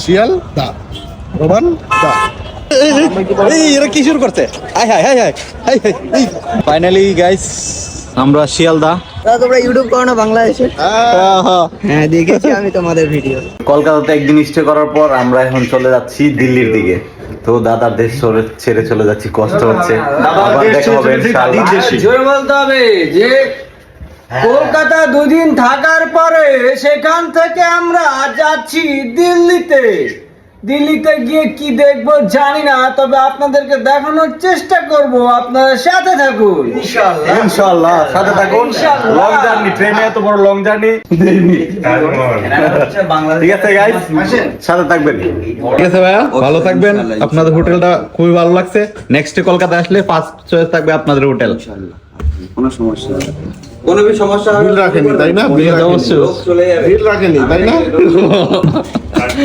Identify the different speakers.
Speaker 1: শিয়াল দা রোমান দা
Speaker 2: এরা কি শুরু করছে? ফাইনালি গাইস আমরা শিয়ালদা।
Speaker 3: তোমরা ইউটিউব করো না বাংলাদেশে? হ্যাঁ দেখেছি আমি তোমাদের ভিডিও।
Speaker 2: কলকাতাতে একদিন স্টে করার পর আমরা এখন চলে যাচ্ছি দিল্লির দিকে। তো দাদার দেশ ছেড়ে চলে যাচ্ছি, কষ্ট হচ্ছে। আবার দেখা হবে ইনশাআল্লাহ।
Speaker 4: জোরে বলতে হবে যে কলকাতা দুদিন থাকার পরে সেখান থেকে আমরা যাচ্ছি দিল্লিতে। দিল্লিতে গিয়ে কি দেখবো জানি না, তবে আপনাদেরকে দেখানোর চেষ্টা করব। আপনারা সাথে থাকুন
Speaker 2: ইনশাআল্লাহ, সাথে থাকুন। লং জার্নি, ট্রেনে এত বড় লং জার্নি দেইনি। ঠিক আছে গাইস, সাথে থাকবেন। ঠিক আছে ভাইয়া, ভালো থাকবেন। আপনাদের হোটেলটা খুবই ভালো লাগছে। নেক্সট কলকাতা আসলে ফার্স্ট চয়েস থাকবে আপনাদের হোটেল।
Speaker 4: কোনো সমস্যা নেই, কোনো সমস্যা
Speaker 1: বিল রাখেনি তাই না? বিল রাখেনি তাই না?